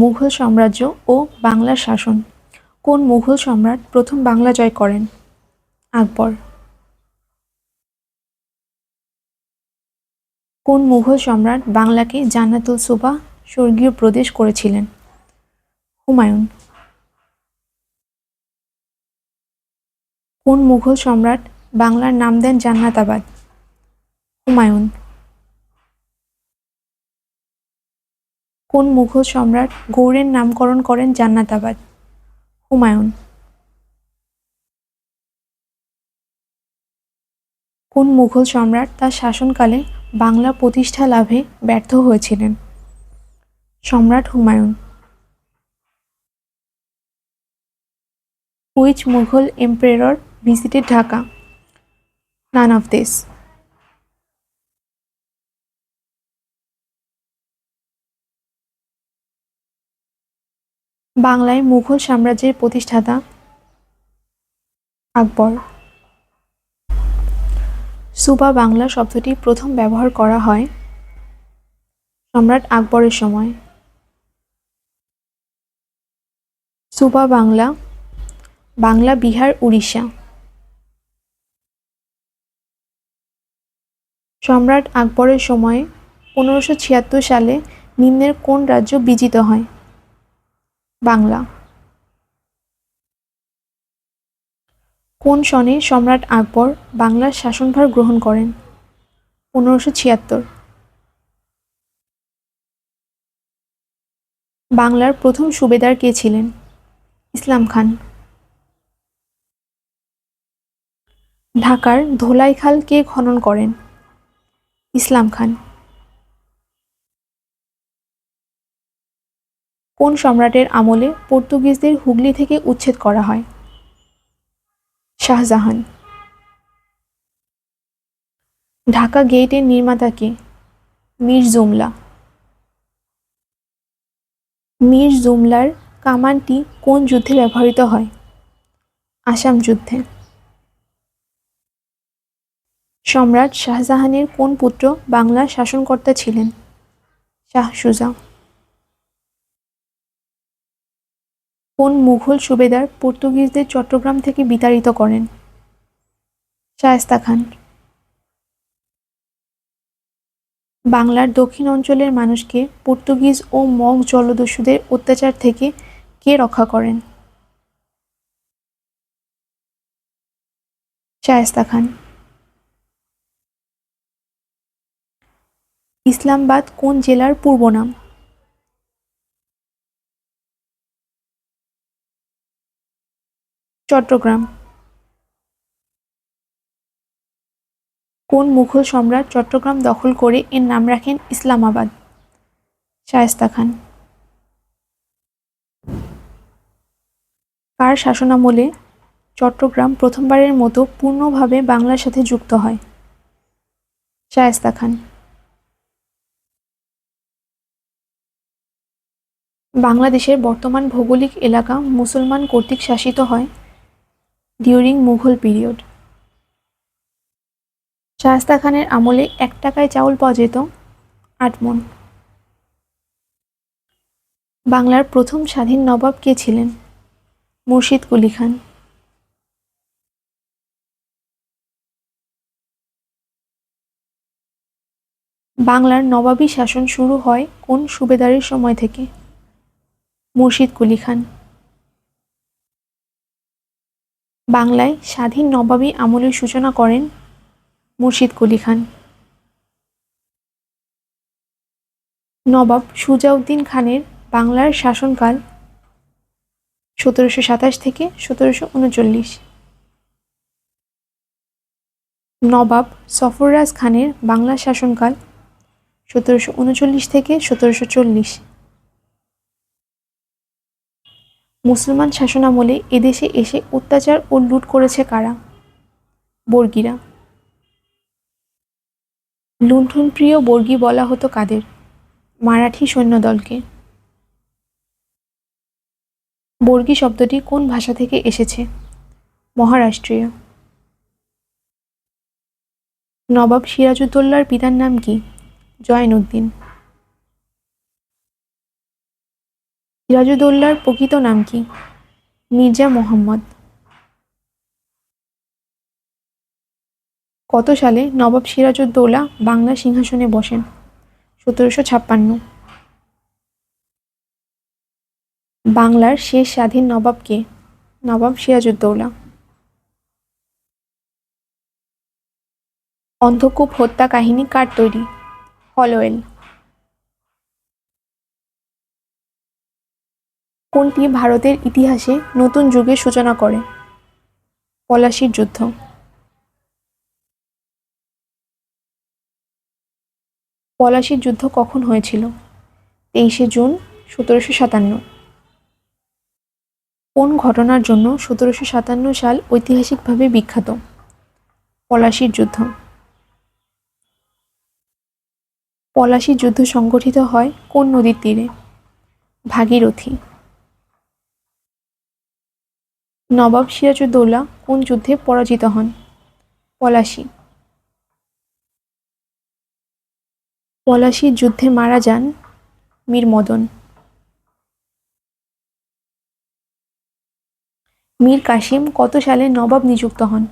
মুঘল সাম্রাজ্য ও বাংলার শাসন। কোন মুঘল সম্রাট প্রথম বাংলা জয় করেন? আকবর। কোন মুঘল সম্রাট বাংলাকে জান্নাতুল সুবাহ স্বর্গীয় প্রদেশ করেছিলেন? হুমায়ুন। কোন মুঘল সম্রাট বাংলার নাম দেন জান্নাতাবাদ? হুমায়ুন। কোন মুঘল সম্রাট গৌড়ের নামকরণ করেন জান্নাতাবাদ? হুমায়ুন। কোন মুঘল সম্রাট তার শাসনকালে বাংলা প্রতিষ্ঠা লাভে ব্যর্থ হয়েছিলেন? সম্রাট Humayun. Which Mughal emperor visited Dhaka? None of this. বাংলায় মুঘল সাম্রাজ্যের প্রতিষ্ঠাতা? আকবর। সুবা বাংলা শব্দটি প্রথম ব্যবহার করা হয় সম্রাট আকবরের সময়। সুবা বাংলা, বাংলা, বিহার, উড়িষ্যা। সম্রাট আকবরের সময়ে 1576 সালে নিম্নের কোন রাজ্য বিজিত হয়? বাংলা। কোন সনে সম্রাট আকবর বাংলার শাসনভার গ্রহণ করেন? 1576। বাংলার প্রথম সুবেদার কে ছিলেন? ইসলাম খান। ঢাকার ধোলাই খাল কে খনন করেন? ইসলাম খান। কোন সম্রাটের আমলে পর্তুগিজদের হুগলি থেকে উচ্ছেদ করা হয়? শাহজাহান। ঢাকা গেটের নির্মাতা কে? মীর জুমলা। মীর জুমলার কামানটি কোন যুদ্ধে ব্যবহৃত হয়? আসাম যুদ্ধে। সম্রাট শাহজাহানের কোন পুত্র বাংলার শাসনকর্তা ছিলেন? শাহ সুজা। কোন মুঘল সুবেদার পর্তুগিজদের চট্টগ্রাম থেকে বিতাড়িত করেন? শায়েস্তা খান। বাংলার দক্ষিণ অঞ্চলের মানুষকে পর্তুগিজ ও মগ জলদস্যুদের অত্যাচার থেকে কে রক্ষা করেন? শায়েস্তা খান। ইসলামাবাদ কোন জেলার পূর্ব নাম? চট্টগ্রাম। কোন মুঘল সম্রাট চট্টগ্রাম দখল করে এর নাম রাখেন ইসলামাবাদ? শায়েস্তা খান। কার শাসনামলে চট্টগ্রাম প্রথমবারের মতো পূর্ণভাবে বাংলার সাথে যুক্ত হয়? শায়েস্তা খান। বাংলাদেশের বর্তমান ভৌগোলিক এলাকা মুসলমান কর্তৃক শাসিত হয় ডিউরিং মুঘল পিরিয়ড। শায়েস্তা খানের আমলে 1 টাকায় চাউল পাওয়া যেত 8 মণ। বাংলার প্রথম স্বাধীন নবাব কে ছিলেন? মুর্শিদ কুলি খান। বাংলার নবাবী শাসন শুরু হয় কোন সুবেদারের সময় থেকে? মুর্শিদ কুলি খান। বাংলায় স্বাধীন নবাবী আমলের সূচনা করেন মুর্শিদ কুলি খান। নবাব সুজাউদ্দিন খানের বাংলার শাসনকাল 1727 থেকে 1739। নবাব সফররাজ খানের বাংলা শাসনকাল 1739 থেকে 1740। মুসলমান শাসনামলে এদেশে এসে অত্যাচার ও লুট করেছে কারা? বর্গীরা। লুণ্ঠনপ্রিয় বর্গী বলা হতো কাদের? মারাঠি সৈন্যদলকে। বর্গী শব্দটি কোন ভাষা থেকে এসেছে? মহারাষ্ট্রীয়। নবাব সিরাজউদ্দৌলার পিতার নাম কি? জয়নুদ্দিন। সিরাজউদ্দৌলার প্রকৃত নাম কি? মির্জা মোহাম্মদ। কত সালে নবাব সিরাজউদ্দৌলা বাংলার সিংহাসনে বসেন? 1756। বাংলার শেষ স্বাধীন নবাব কে? নবাব সিরাজউদ্দৌলা। অন্ধকূপ হত্যা কাহিনী কার তৈরি? হলওয়েল। কোনটি ভারতের ইতিহাসে নতুন যুগের সূচনা করে? পলাশীর যুদ্ধ। পলাশীর যুদ্ধ কখন হয়েছিল? 23শে জুন 1757। কোন ঘটনার জন্য 1757 সাল ঐতিহাসিকভাবে বিখ্যাত? পলাশীর যুদ্ধ। পলাশীর যুদ্ধ সংঘটিত হয় কোন নদীর তীরে? ভাগীরথী। নবাব সিরাজউদ্দৌলা কোন যুদ্ধে পরাজিত হন? পলাশী। পলাশীর যুদ্ধে মারা যান মীর মদন। মীর কাসিম কত সালে নবাব নিযুক্ত হন?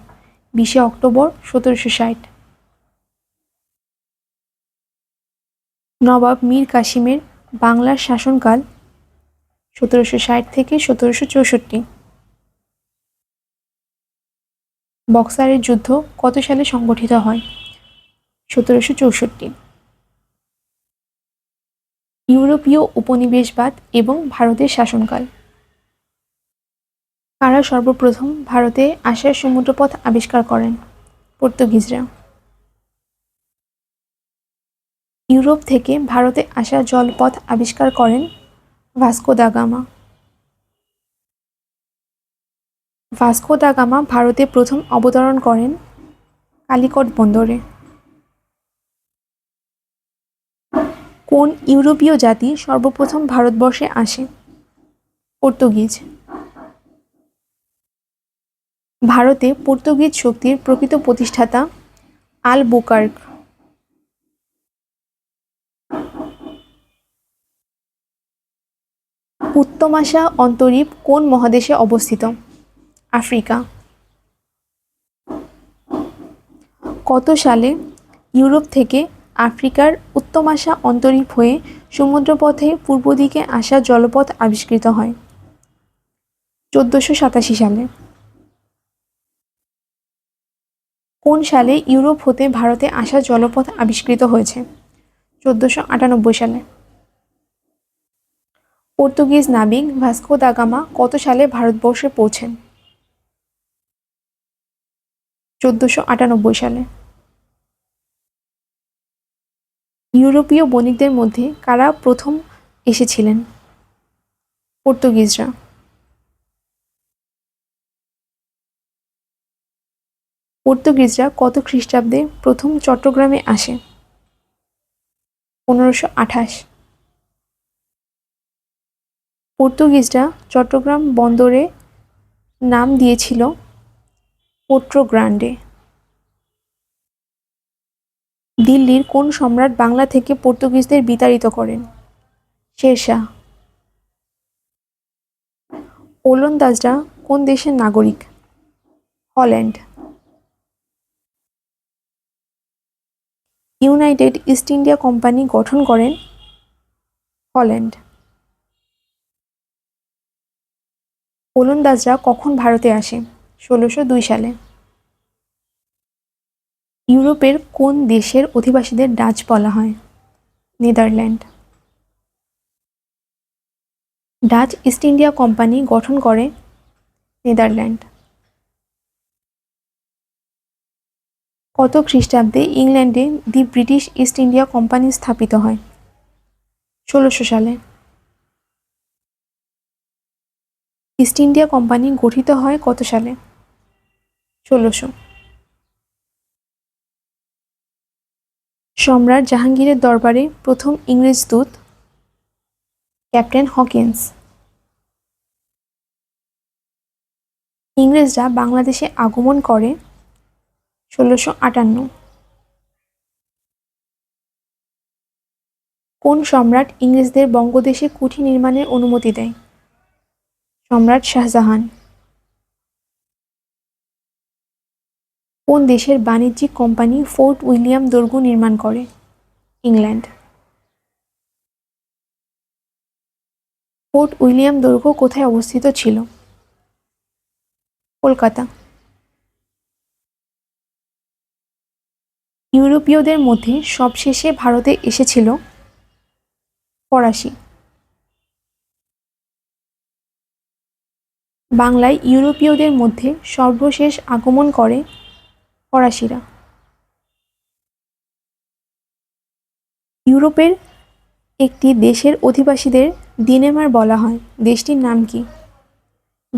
20শে অক্টোবর 1760। নবাব মীর কাসিমের বাংলার শাসনকাল 1760 থেকে 1764। বক্সারের যুদ্ধ কত সালে সংঘটিত হয়? 1764। ইউরোপীয় উপনিবেশবাদ এবং ভারতের শাসনকাল। কারা সর্বপ্রথম ভারতে আসার সমুদ্রপথ আবিষ্কার করেন? পর্তুগিজরা। ইউরোপ থেকে ভারতে আসা জলপথ আবিষ্কার করেন Vasco da Gama. Vasco da Gama ভারতে প্রথম অবতরণ করেন কালিকট বন্দরে। কোন ইউরোপীয় জাতি সর্বপ্রথম ভারতবর্ষে আসে? পর্তুগিজ। ভারতে পর্তুগিজ শক্তির প্রকৃত প্রতিষ্ঠাতা আলবুকার্ক। উত্তমাশা অন্তরীপ কোন মহাদেশে অবস্থিত? আফ্রিকা। কত সালে ইউরোপ থেকে আফ্রিকার উত্তমাশা অন্তরীপ হয়ে সমুদ্রপথে পূর্ব দিকে আসা জলপথ আবিষ্কৃত হয়? 1487 সালে। কোন সালে ইউরোপ হতে ভারতে আসা জলপথ আবিষ্কৃত হয়েছে? 1498 সালে। পর্তুগিজ নাবিক ভাস্কো দা গামা কত সালে ভারতবর্ষে পৌঁছেন? 1498 সালে। ইউরোপীয় বণিকদের মধ্যে কারা প্রথম এসেছিলেন? পর্তুগিজরা। পর্তুগিজরা কত খ্রিস্টাব্দে প্রথম চট্টগ্রামে আসে? 1528। পর্তুগিজরা চট্টগ্রাম বন্দরে নাম দিয়েছিল পোর্টো গ্রান্ডে। দিল্লির কোন সম্রাট বাংলা থেকে পর্তুগিজদের বিতাড়িত করেন? শেরশাহ। ওলন্দাজরা কোন দেশের নাগরিক? Holland. United East India Company গঠন করেন হল্যান্ড। ওলন্দাজরা কখন ভারতে আসে? 1602 সালে। ইউরোপের কোন দেশের অধিবাসীদের ডাচ বলা হয়? Netherland. Dutch east India Company গঠন করে নেদারল্যান্ড। কত খ্রিস্টাব্দে ইংল্যান্ডে দি ব্রিটিশ ইস্ট ইন্ডিয়া কোম্পানি স্থাপিত হয়? 1600 সালে। ইস্ট ইন্ডিয়া কোম্পানি গঠিত হয় কত সালে? 1600। সম্রাট জাহাঙ্গীরের দরবারে প্রথম ইংরেজ দূত ক্যাপ্টেন হকিন্স। ইংরেজরা বাংলাদেশে আগমন করে 1658। কোন সম্রাট ইংরেজদের বঙ্গদেশে কুঠি নির্মাণের অনুমতি দেয়? সম্রাট শাহজাহান। কোন দেশের বাণিজ্যিক কোম্পানি ফোর্ট উইলিয়াম দুর্গ নির্মাণ করে? ইংল্যান্ড। ফোর্ট উইলিয়াম দুর্গ কোথায় অবস্থিত ছিল? কলকাতা। ইউরোপীয়দের মধ্যে সবশেষে ভারতে এসেছিল ফরাসি। বাংলায় ইউরোপীয়দের মধ্যে সর্বশেষ আগমন করে ফরাসিরা। ইউরোপের একটি দেশের অধিবাসীদের ডেনমার্ক বলা হয়, দেশটির নাম কি?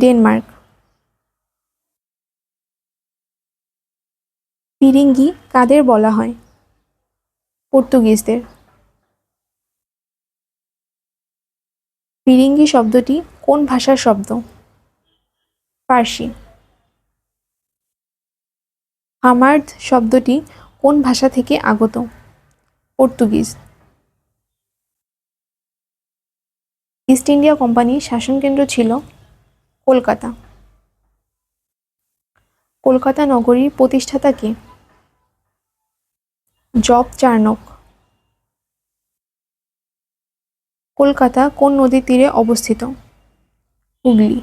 ডেনমার্ক। ফিরিঙ্গি কাদের বলা হয়? পর্তুগিজদের। ফিরিঙ্গি শব্দটি কোন ভাষার শব্দ? ফার্সি। হামার্দ শব্দটি কোন ভাষা থেকে আগত? পর্তুগিজ। ইস্ট ইন্ডিয়া কোম্পানির শাসনকেন্দ্র ছিল কলকাতা। কলকাতা নগরীর প্রতিষ্ঠাতা কে? Job Charnock. কলকাতা কোন নদীর তীরে অবস্থিত? হুগলি।